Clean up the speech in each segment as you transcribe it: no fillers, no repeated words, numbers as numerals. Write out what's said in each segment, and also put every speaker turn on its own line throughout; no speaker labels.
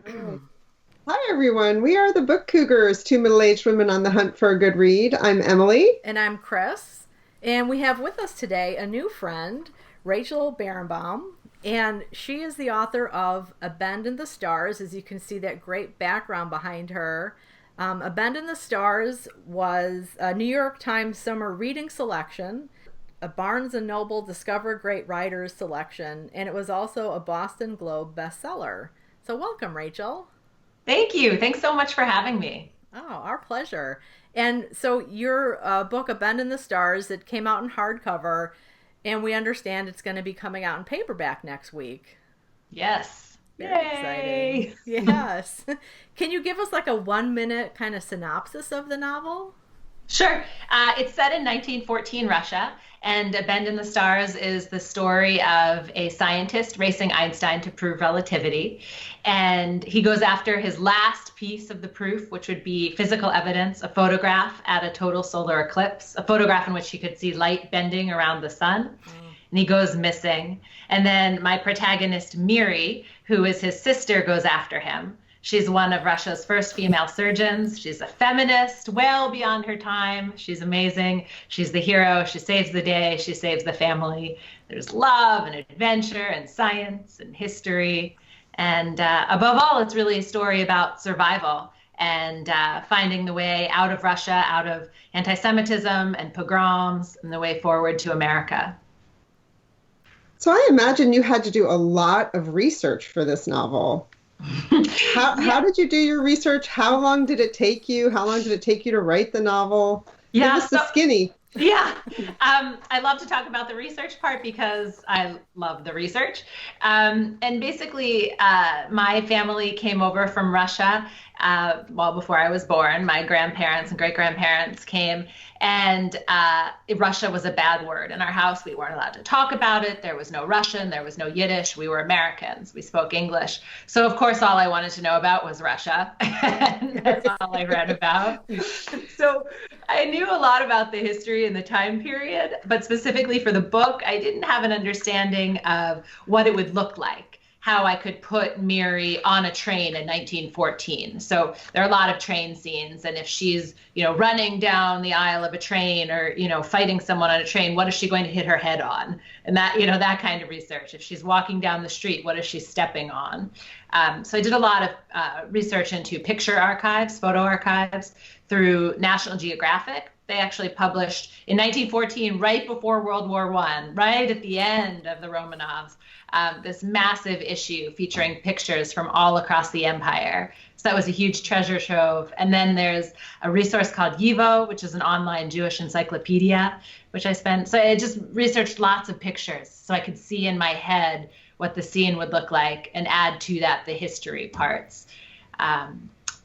Hi, everyone. We are the Book Cougars, two middle-aged women on the hunt for a good read. I'm Emily.
And I'm Chris. And we have with us today a new friend, Rachel Barenbaum. And she is the author of A Bend in the Stars, as you can see that great background behind her. A Bend in the Stars was a New York Times summer reading selection, a Barnes and Noble Discover Great Writers selection, and it was also a Boston Globe bestseller. So welcome, Rachel.
Thank you. Thanks so much for having me.
Oh, our pleasure. And so your book, A Bend in the Stars, it came out in hardcover, and we understand it's going to be coming out in paperback next week.
Yes.
Very exciting.
Yay.
Yes. Can you give us like a 1 minute kind of synopsis of the novel?
Sure. It's set in 1914 Russia, and A Bend in the Stars is the story of a scientist racing Einstein to prove relativity. And he goes after his last piece of the proof, which would be physical evidence, a photograph at a total solar eclipse, a photograph in which he could see light bending around the sun. And he goes missing. And then my protagonist, Miri, who is his sister, goes after him. She's one of Russia's first female surgeons. She's a feminist, well beyond her time. She's amazing. She's the hero. She saves the day. She saves the family. There's love and adventure and science and history. And above all, it's really a story about survival and finding the way out of Russia, out of anti-Semitism and pogroms, and the way forward to America.
So I imagine you had to do a lot of research for this novel. How did you do your research? How long did it take you? How long did it take you to write the novel? Give
Yeah,
us the skinny.
yeah. I love to talk about the research part because I love the research. And basically, my family came over from Russia well before I was born. My grandparents and great grandparents came, and Russia was a bad word in our house. We weren't allowed to talk about it. There was no Russian. There was no Yiddish. We were Americans. We spoke English. So, of course, all I wanted to know about was Russia. And that's all I read about. So I knew a lot about the history and the time period, but specifically for the book, I didn't have an understanding of what it would look like, how I could put Miri on a train in 1914. So there are a lot of train scenes, and if she's, running down the aisle of a train or, fighting someone on a train, what is she going to hit her head on? And that, that kind of research. If she's walking down the street, what is she stepping on? So I did a lot of research into picture archives, photo archives through National Geographic. They actually published in 1914, right before World War I, right at the end of the Romanovs, this massive issue featuring pictures from all across the empire. So that was a huge treasure trove. And then there's a resource called Yivo, which is an online Jewish encyclopedia, which I spent. So I just researched lots of pictures so I could see in my head what the scene would look like and add to that the history parts.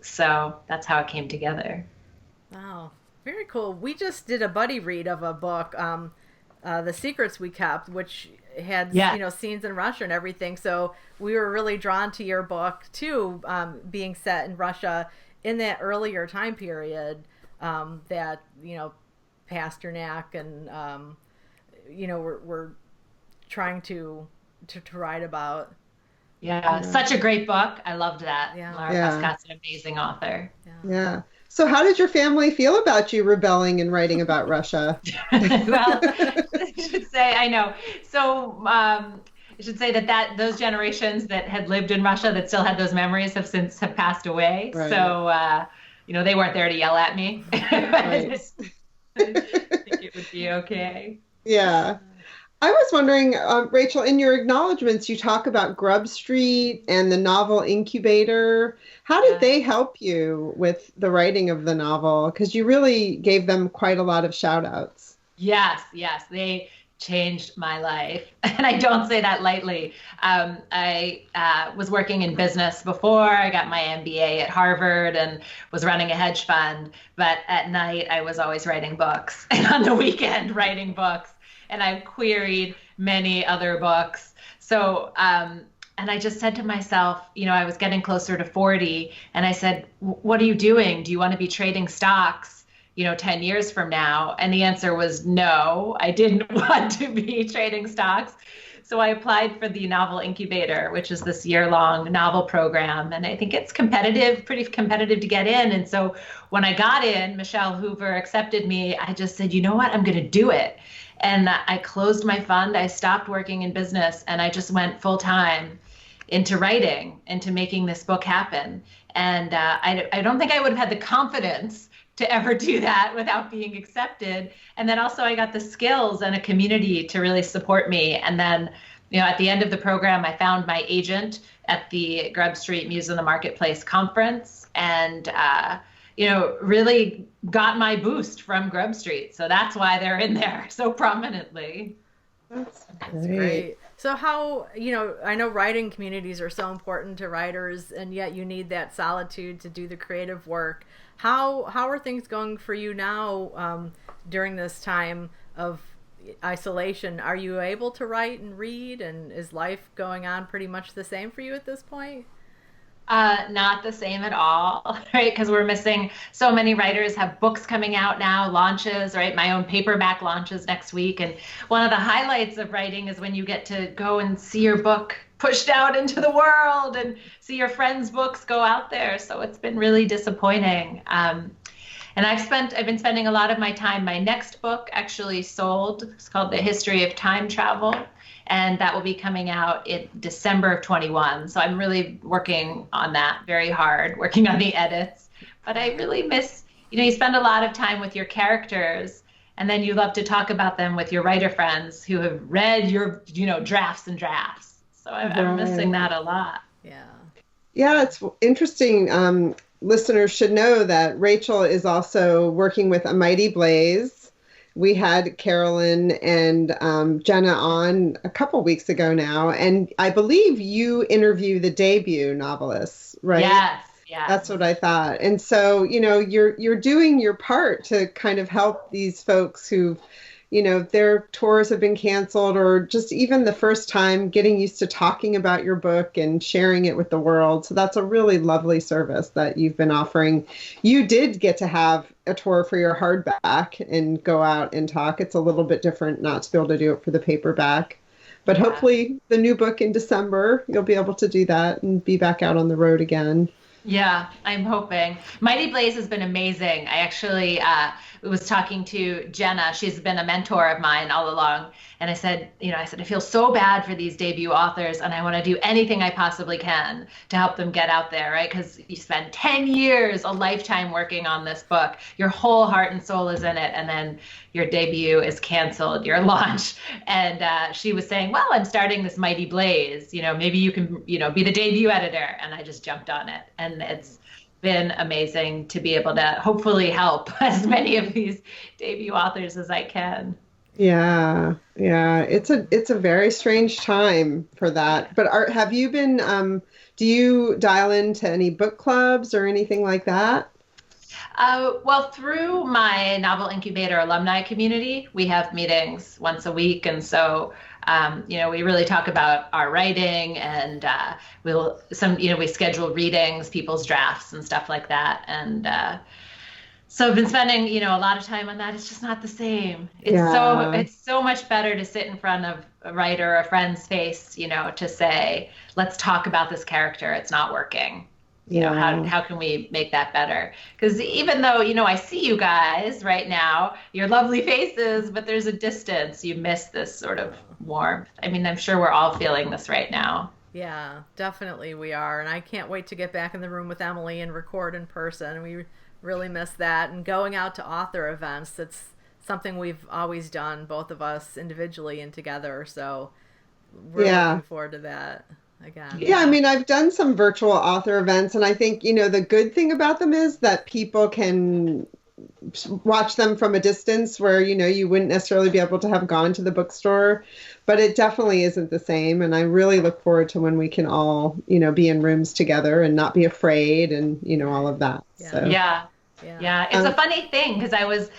So that's how it came together.
Wow, very cool. We just did a buddy read of a book, The Secrets We Kept, which had
Yeah.
scenes in Russia and everything. So we were really drawn to your book too, being set in Russia in that earlier time period. That Pasternak and we're trying to write about.
Yeah, such a great book. I loved that.
Yeah.
Laura
Yeah.
Prescott's an amazing author.
Yeah.
Yeah. So how did your family feel about you rebelling and writing about Russia?
Well, I should say, I know. So I should say that those generations that had lived in Russia that still had those memories have passed away.
Right.
So they weren't there to yell at me.
Right.
I think it would be okay.
Yeah. I was wondering, Rachel, in your acknowledgments, you talk about Grub Street and the novel Incubator. How did
Yeah.
they help you with the writing of the novel? Because you really gave them quite a lot of shout outs.
Yes, they changed my life. And I don't say that lightly. I was working in business before. I got my MBA at Harvard and was running a hedge fund. But at night, I was always writing books. And on the weekend, writing books. And I've queried many other books. So, and I just said to myself, I was getting closer to 40, and I said, what are you doing? Do you want to be trading stocks, 10 years from now? And the answer was no, I didn't want to be trading stocks. So I applied for the Novel Incubator, which is this year-long novel program. And I think it's competitive, pretty competitive to get in. And so when I got in, Michelle Hoover accepted me. I just said, you know what, I'm going to do it. And I closed my fund. I stopped working in business and I just went full time into writing, into making this book happen. And I don't think I would have had the confidence to ever do that without being accepted. And then also I got the skills and a community to really support me. And then, at the end of the program, I found my agent at the Grub Street Muse in the Marketplace conference and, really got my boost from Grub Street. So that's why they're in there so prominently.
That's
Great. So how, I know writing communities are so important to writers, and yet you need that solitude to do the creative work. How are things going for you now during this time of isolation? Are you able to write and read, and is life going on pretty much the same for you at this point?
Not the same at all, right? Because we're missing so many writers have books coming out now, launches, right? My own paperback launches next week. And one of the highlights of writing is when you get to go and see your book pushed out into the world and see your friends' books go out there. So it's been really disappointing. And I've been spending a lot of my time. My next book actually sold. It's called The History of Time Travel. And that will be coming out in December of 21. So I'm really working on that very hard, working on the edits. But I really miss, you spend a lot of time with your characters, and then you love to talk about them with your writer friends who have read your, drafts and drafts. So I'm missing that a lot.
Yeah.
Yeah, it's interesting. Listeners should know that Rachel is also working with A Mighty Blaze. We had Carolyn and Jenna on a couple weeks ago now, and I believe you interview the debut novelists, right?
Yes.
That's what I thought. And so, you're doing your part to kind of help these folks who, their tours have been canceled, or just even the first time getting used to talking about your book and sharing it with the world. So that's a really lovely service that you've been offering. You did get to have a tour for your hardback and go out and talk. It's a little bit different not to be able to do it for the paperback. But hopefully the new book in December, you'll be able to do that and be back out on the road again.
Yeah, I'm hoping. Mighty Blaze has been amazing. I actually was talking to Jenna. She's been a mentor of mine all along. And I said, I feel so bad for these debut authors, and I want to do anything I possibly can to help them get out there, right? Because you spend 10 years, a lifetime working on this book. Your whole heart and soul is in it. And then your debut is canceled, your launch. And she was saying, well, I'm starting this Mighty Blaze. Maybe you can, be the debut editor. And I just jumped on it. And it's been amazing to be able to hopefully help as many of these debut authors as I can.
Yeah. It's a very strange time for that. But have you been, do you dial into any book clubs or anything like that?
Well, through my Novel Incubator alumni community, we have meetings once a week. And so, we really talk about our writing, and we schedule readings, people's drafts and stuff like that. And so I've been spending, a lot of time on that. It's just not the same. It's so much better to sit in front of a writer, a friend's face, to say, let's talk about this character. It's not working. How can we make that better? Because even though, I see you guys right now, your lovely faces, but there's a distance. You miss this sort of warmth. I mean, I'm sure we're all feeling this right now.
Yeah, definitely we are. And I can't wait to get back in the room with Emily and record in person. We really miss that. And going out to author events, that's something we've always done, both of us individually and together. So we're looking forward to that again.
Yeah, I mean, I've done some virtual author events, and I think, the good thing about them is that people can watch them from a distance where, you wouldn't necessarily be able to have gone to the bookstore, but it definitely isn't the same. And I really look forward to when we can all, be in rooms together and not be afraid and, all of that.
Yeah.
So.
Yeah, it's a funny thing because I was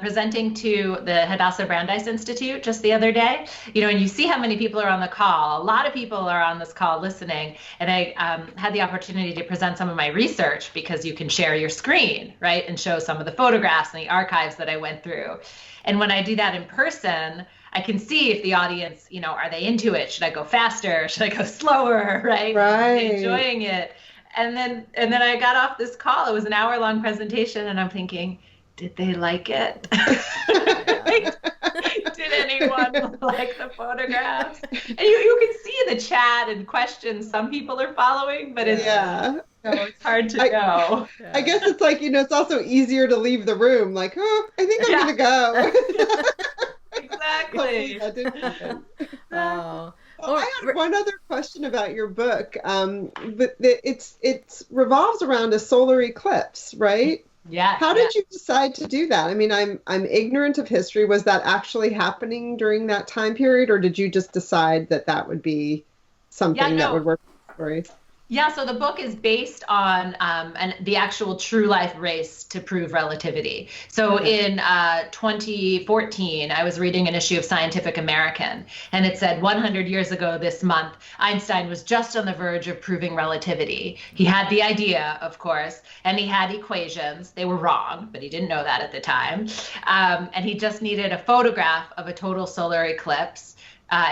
presenting to the Hadassah Brandeis Institute just the other day, and you see how many people are on the call. A lot of people are on this call listening, and I had the opportunity to present some of my research because you can share your screen, right, and show some of the photographs and the archives that I went through. And when I do that in person, I can see if the audience, are they into it? Should I go faster? Should I go slower? Right?
Right.
Are they enjoying it? And then I got off this call. It was an hour-long presentation, and I'm thinking, did they like it? Did anyone like the photographs? And you can see in the chat and questions, some people are following, but it's hard to know.
I guess it's like, it's also easier to leave the room. Like, oh, I think I'm going to go.
Exactly.
That didn't happen.
Oh.
Well, I had one other question about your book. But it revolves around a solar eclipse, right?
Yeah.
How did you decide to do that? I mean, I'm ignorant of history. Was that actually happening during that time period, or did you just decide that would be something that would work for the story?
Yeah, so the book is based on the actual true life race to prove relativity. So in 2014, I was reading an issue of Scientific American, and it said 100 years ago this month, Einstein was just on the verge of proving relativity. He had the idea, of course, and he had equations. They were wrong, but he didn't know that at the time. And he just needed a photograph of a total solar eclipse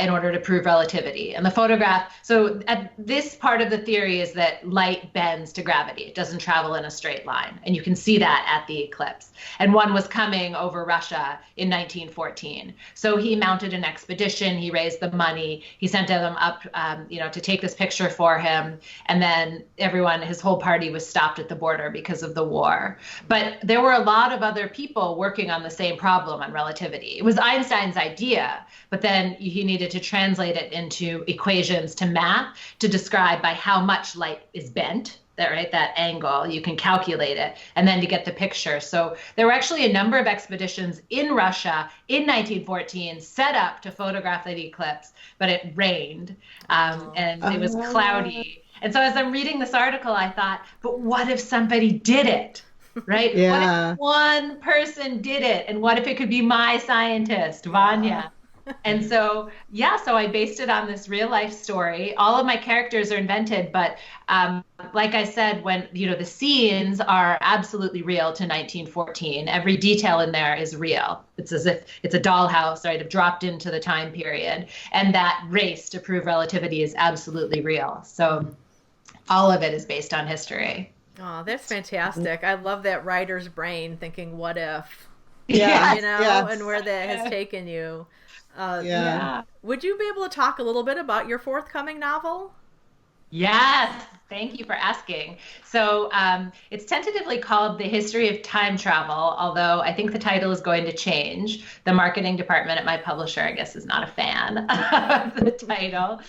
in order to prove relativity. And the photograph, so at this part of the theory is that light bends to gravity. It doesn't travel in a straight line. And you can see that at the eclipse. And one was coming over Russia in 1914. So he mounted an expedition. He raised the money. He sent them up, to take this picture for him. And then his whole party was stopped at the border because of the war. But there were a lot of other people working on the same problem on relativity. It was Einstein's idea, but then he needed to translate it into equations to math to describe by how much light is bent, that angle, you can calculate it, and then to get the picture. So there were actually a number of expeditions in Russia in 1914 set up to photograph the eclipse, but it rained and it was cloudy. And so as I'm reading this article, I thought, but what if somebody did it? Right?
Yeah.
What if one person did it? And what if it could be my scientist, Vanya? And so I based it on this real life story. All of my characters are invented, but like I said, when the scenes are absolutely real to 1914. Every detail in there is real. It's as if it's a dollhouse, right? It dropped into the time period, and that race to prove relativity is absolutely real. So all of it is based on history.
Oh, that's fantastic! I love that writer's brain thinking, "What if?"
Yes.
And where that has taken you.
Yeah.
Would you be able to talk a little bit about your forthcoming novel?
Yes, thank you for asking. So it's tentatively called The History of Time Travel, although I think the title is going to change. The marketing department at my publisher, I guess, is not a fan of the title.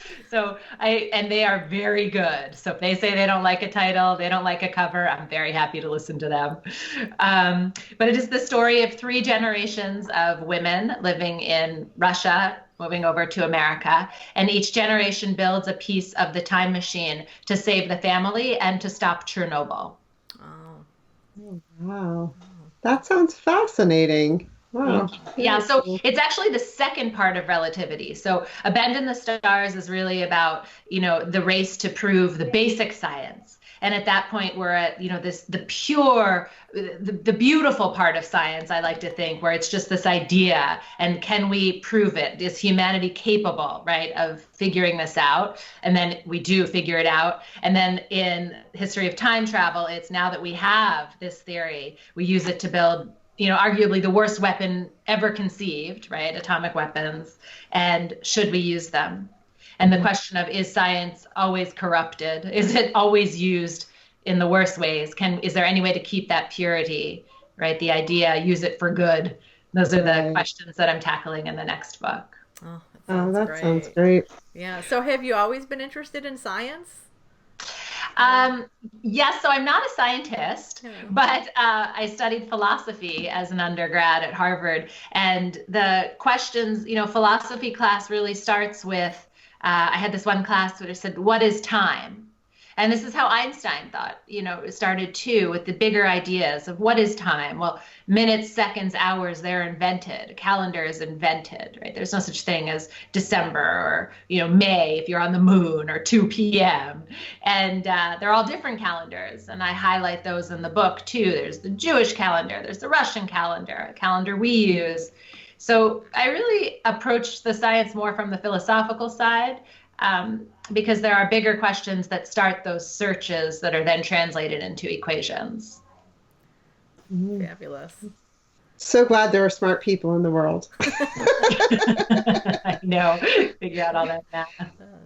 And they are very good. So if they say they don't like a title, they don't like a cover, I'm very happy to listen to them. But it is the story of 3 generations of women living in Russia, moving over to America, and each generation builds a piece of the time machine to save the family and to stop Chernobyl.
Oh, wow. That sounds fascinating. Wow.
Yeah, so it's actually the second part of relativity. So Abandon the Stars is really about, the race to prove the basic science. And at that point, we're at, the beautiful part of science, I like to think, where it's just this idea. And can we prove it? Is humanity capable, right, of figuring this out? And then we do figure it out. And then in History of Time Travel, it's now that we have this theory, we use it to build, arguably the worst weapon ever conceived, right? Atomic weapons. And should we use them? And the question of, is science always corrupted? Is it always used in the worst ways? Is there any way to keep that purity, right? The idea, use it for good. Those are the questions that I'm tackling in the next book.
Oh,
that sounds great.
Yeah. So have you always been interested in science?
Yes, so I'm not a scientist, but I studied philosophy as an undergrad at Harvard. And the questions, philosophy class really starts with, I had this one class where it said, what is time? And this is how Einstein thought, it started too, with the bigger ideas of what is time? Well, minutes, seconds, hours, they're invented. Calendar is invented, right? There's no such thing as December or, May if you're on the moon, or 2 p.m. And they're all different calendars. And I highlight those in the book too. There's the Jewish calendar, there's the Russian calendar, a calendar we use. So I really approached the science more from the philosophical side, because there are bigger questions that start those searches that are then translated into equations.
Fabulous.
So glad there are smart people in the world.
I know, figure out all that math.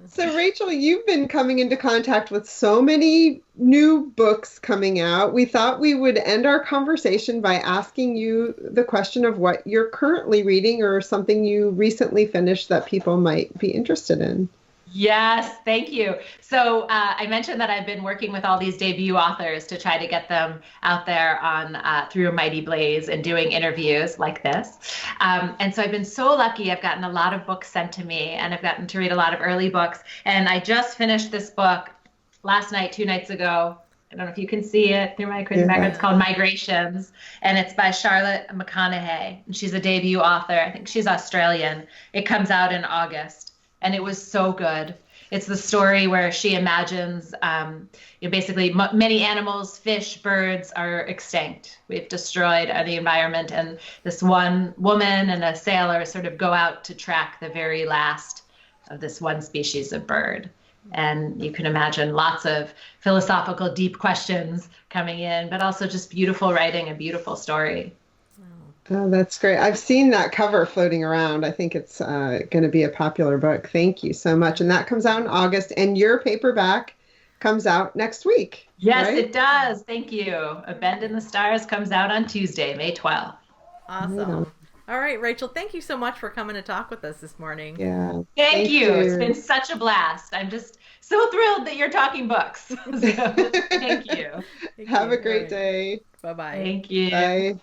So Rachel, you've been coming into contact with so many new books coming out. We thought we would end our conversation by asking you the question of what you're currently reading or something you recently finished that people might be interested in.
Yes, thank you. So I mentioned that I've been working with all these debut authors to try to get them out there on Through a Mighty Blaze and doing interviews like this. And so I've been so lucky. I've gotten a lot of books sent to me, and I've gotten to read a lot of early books. And I just finished this book last night, 2 nights ago. I don't know if you can see it through my Christmas background. It's called Migrations, and it's by Charlotte Mcconaughey. And she's a debut author. I think she's Australian. It comes out in August. And it was so good. It's the story where she imagines, basically many animals, fish, birds are extinct. We've destroyed the environment, and this one woman and a sailor sort of go out to track the very last of this one species of bird. And you can imagine lots of philosophical, deep questions coming in, but also just beautiful writing, a beautiful story.
Oh, that's great. I've seen that cover floating around. I think it's going to be a popular book. Thank you so much. And that comes out in August, and your paperback comes out next week.
Yes,
right?
It does. Thank you. A Bend in the Stars comes out on Tuesday, May 12th.
Awesome. All right, Rachel, thank you so much for coming to talk with us this morning.
Yeah.
Thank you. It's been such a blast. I'm just so thrilled that you're talking books. So, thank you.
Have a great day.
Bye-bye.
Thank you.
Bye.